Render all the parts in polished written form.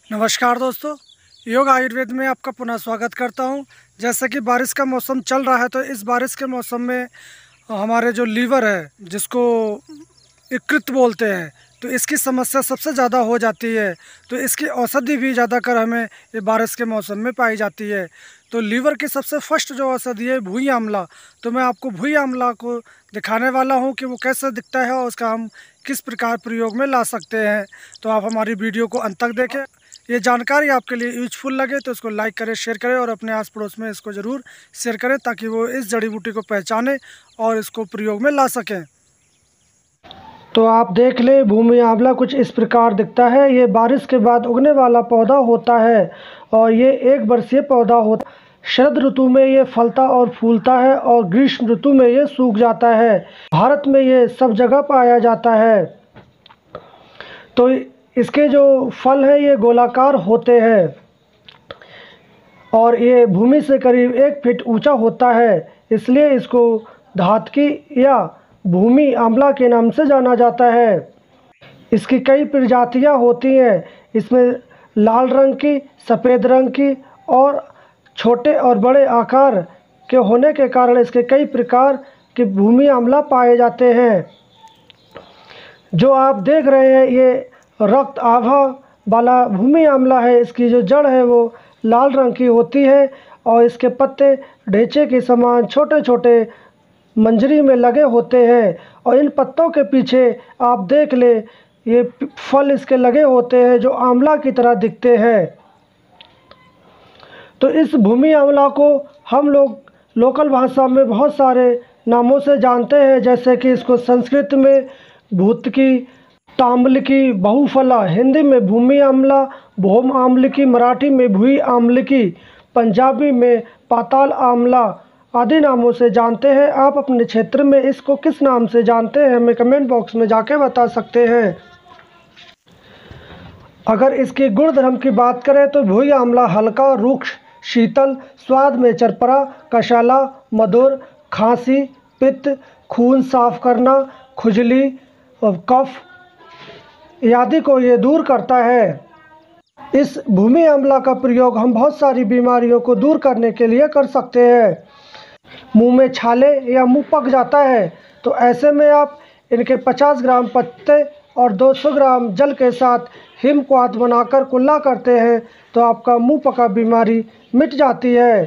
नमस्कार दोस्तों, योग आयुर्वेद में आपका पुनः स्वागत करता हूं। जैसे कि बारिश का मौसम चल रहा है, तो इस बारिश के मौसम में हमारे जो लीवर है, जिसको यकृत बोलते हैं, तो इसकी समस्या सबसे ज़्यादा हो जाती है। तो इसकी औषधि भी ज़्यादातर हमें ये बारिश के मौसम में पाई जाती है। तो लीवर की सबसे फर्स्ट जो औषधि है भुई आंवला। तो मैं आपको भुई आंवला को दिखाने वाला हूँ कि वो कैसे दिखता है और उसका हम किस प्रकार प्रयोग में ला सकते हैं। तो आप हमारी वीडियो को अंत तक देखें। ये जानकारी आपके लिए यूजफुल लगे तो इसको लाइक करें, शेयर करें और अपने आस पड़ोस में इसको ज़रूर शेयर करें, ताकि वो इस जड़ी बूटी को पहचाने और इसको प्रयोग में ला सकें। तो आप देख ले, भूमि आंवला कुछ इस प्रकार दिखता है। ये बारिश के बाद उगने वाला पौधा होता है और ये 1 वर्षीय पौधा होता है। शरद ऋतु में ये फलता और फूलता है और ग्रीष्म ऋतु में ये सूख जाता है। भारत में ये सब जगह पाया जाता है। तो इसके जो फल हैं ये गोलाकार होते हैं और ये भूमि से करीब 1 फीट ऊंचा होता है, इसलिए इसको धातकी या भूमि आंवला के नाम से जाना जाता है। इसकी कई प्रजातियां होती हैं। इसमें लाल रंग की, सफ़ेद रंग की और छोटे और बड़े आकार के होने के कारण इसके कई प्रकार के भूमि आंवला पाए जाते हैं। जो आप देख रहे हैं ये रक्त आभा वाला भूमि आंवला है। इसकी जो जड़ है वो लाल रंग की होती है और इसके पत्ते ढेंचे के समान छोटे छोटे मंजरी में लगे होते हैं और इन पत्तों के पीछे आप देख ले, ये फल इसके लगे होते हैं जो आंवला की तरह दिखते हैं। तो इस भूमि आंवला को हम लोग लोकल भाषा में बहुत सारे नामों से जानते हैं, जैसे कि इसको संस्कृत में भूतकी, तांबलकी, बहुफला, हिंदी में भूमि आंवला, भौम आंवलकी, मराठी में भुई आंवलकी, पंजाबी में पाताल आंवला आदि नामों से जानते हैं। आप अपने क्षेत्र में इसको किस नाम से जानते हैं हमें कमेंट बॉक्स में जाके बता सकते हैं। अगर इसके गुण धर्म की बात करें तो भुई आंवला हल्का, रुक्ष, शीतल, स्वाद में चरपरा, कशाला, मधुर, खांसी, पित्त, खून साफ करना, खुजली और कफ आदि को ये दूर करता है। इस भूमि आंवला का प्रयोग हम बहुत सारी बीमारियों को दूर करने के लिए कर सकते हैं। मुंह में छाले या मुंह पक जाता है तो ऐसे में आप इनके 50 ग्राम पत्ते और 200 ग्राम जल के साथ हिमक्वाथ बनाकर कुल्ला करते हैं तो आपका मुंह पका बीमारी मिट जाती है।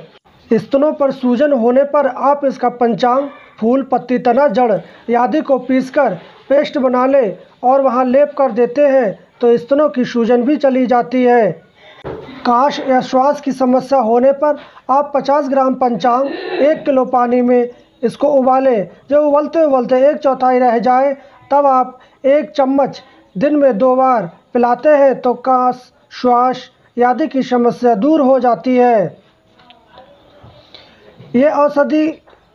स्तनों पर सूजन होने पर आप इसका पंचांग, फूल, पत्ती, तना, जड़ आदि को पीसकर पेस्ट बना ले और वहां लेप कर देते हैं तो स्तनों की सूजन भी चली जाती है। काश या श्वास की समस्या होने पर आप 50 ग्राम पंचांग 1 किलो पानी में इसको उबालें। जब उबलते उबलते 1/4 रह जाए तब आप 1 चम्मच दिन में 2 बार पिलाते हैं तो काश, श्वास आदि की समस्या दूर हो जाती है। ये औषधि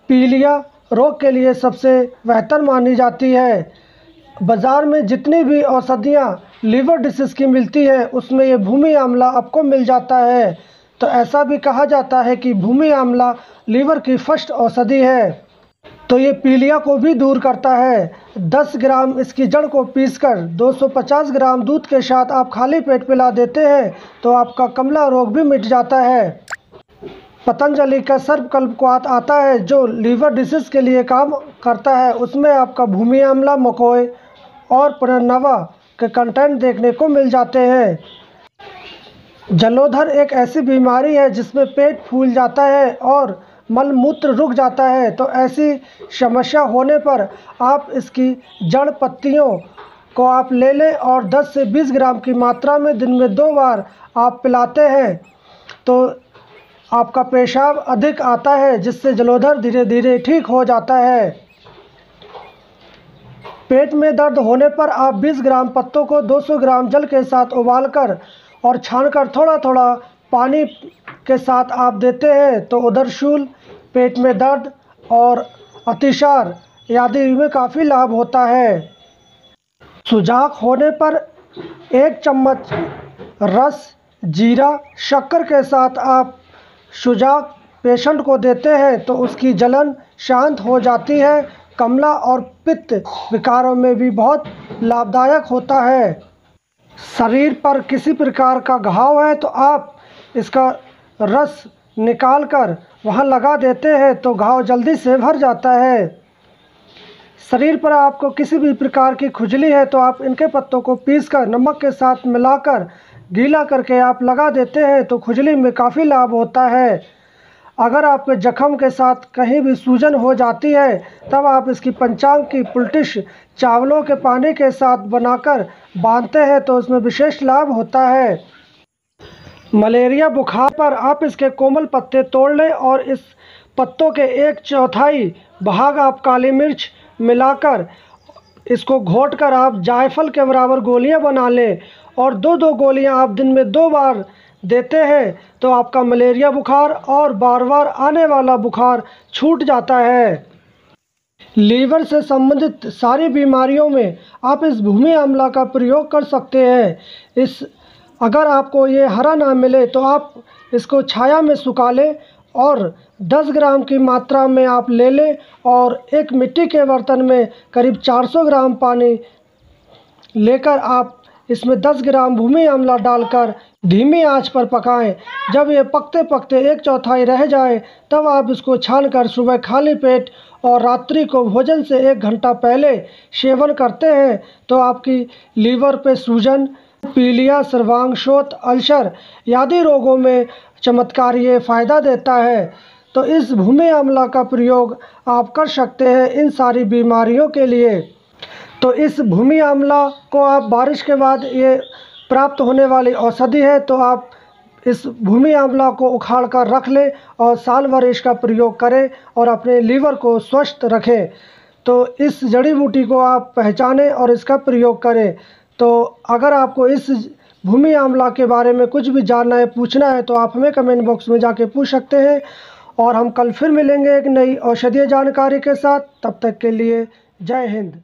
पीलिया रोग के लिए सबसे बेहतर मानी जाती है। बाज़ार में जितनी भी औषधियाँ लीवर डिसीज़ की मिलती है उसमें ये भूमि आंवला आपको मिल जाता है। तो ऐसा भी कहा जाता है कि भूमि आंवला लीवर की फर्स्ट औषधि है। तो ये पीलिया को भी दूर करता है। 10 ग्राम इसकी जड़ को पीसकर 250 ग्राम दूध के साथ आप खाली पेट पिला देते हैं तो आपका कमला रोग भी मिट जाता है। पतंजलि का सर्पकल्पवात आता है जो लीवर डिसीज़ के लिए काम करता है, उसमें आपका भूमि आंवला, मकोई और पुनर्नवा के कंटेंट देखने को मिल जाते हैं। जलोदर एक ऐसी बीमारी है जिसमें पेट फूल जाता है और मल मूत्र रुक जाता है। तो ऐसी समस्या होने पर आप इसकी जड़ पत्तियों को आप ले लें और 10 से 20 ग्राम की मात्रा में दिन में 2 बार आप पिलाते हैं तो आपका पेशाब अधिक आता है, जिससे जलोदर धीरे धीरे ठीक हो जाता है। पेट में दर्द होने पर आप 20 ग्राम पत्तों को 200 ग्राम जल के साथ उबालकर और छानकर थोड़ा थोड़ा पानी के साथ आप देते हैं तो उदरशूल, पेट में दर्द और अतिसार आदि में काफ़ी लाभ होता है। सुजाक होने पर 1 चम्मच रस, जीरा, शक्कर के साथ आप सुजाक पेशेंट को देते हैं तो उसकी जलन शांत हो जाती है। कमला और पित्त विकारों में भी बहुत लाभदायक होता है। शरीर पर किसी प्रकार का घाव है तो आप इसका रस निकाल कर वहाँ लगा देते हैं तो घाव जल्दी से भर जाता है। शरीर पर आपको किसी भी प्रकार की खुजली है तो आप इनके पत्तों को पीसकर नमक के साथ मिलाकर गीला करके आप लगा देते हैं तो खुजली में काफ़ी लाभ होता है। अगर आपके जख्म के साथ कहीं भी सूजन हो जाती है तब आप इसकी पंचांग की पुलटिश चावलों के पानी के साथ बनाकर बांधते हैं तो उसमें विशेष लाभ होता है। मलेरिया बुखार पर आप इसके कोमल पत्ते तोड़ लें और इस पत्तों के 1/4 भाग आप काली मिर्च मिलाकर इसको घोटकर आप जायफल के बराबर गोलियां बना लें और 2-2 गोलियां आप दिन में 2 बार देते हैं तो आपका मलेरिया बुखार और बार बार आने वाला बुखार छूट जाता है। लीवर से संबंधित सारी बीमारियों में आप इस भूमि आंवला का प्रयोग कर सकते हैं। अगर आपको ये हरा ना मिले तो आप इसको छाया में सुखा लें और 10 ग्राम की मात्रा में आप ले लें और एक मिट्टी के बर्तन में करीब 400 ग्राम पानी लेकर आप इसमें 10 ग्राम भूमि आंवला डालकर धीमी आंच पर पकाएं। जब ये पकते पकते 1/4 रह जाए तब आप इसको छानकर सुबह खाली पेट और रात्रि को भोजन से 1 घंटा पहले सेवन करते हैं तो आपकी लीवर पे सूजन, पीलिया, सर्वांग शोथ, अल्सर आदि रोगों में चमत्कार ये फ़ायदा देता है। तो इस भूमि आंवला का प्रयोग आप कर सकते हैं इन सारी बीमारियों के लिए। तो इस भूमि आंवला को आप बारिश के बाद ये प्राप्त होने वाली औषधि है तो आप इस भूमि आंवला को उखाड़ कर रख लें और साल भर इसका प्रयोग करें और अपने लीवर को स्वस्थ रखें। तो इस जड़ी बूटी को आप पहचानें और इसका प्रयोग करें। तो अगर आपको इस भूमि आंवला के बारे में कुछ भी जानना है, पूछना है तो आप हमें कमेंट बॉक्स में जाके पूछ सकते हैं और हम कल फिर मिलेंगे एक नई औषधीय जानकारी के साथ। तब तक के लिए जय हिंद।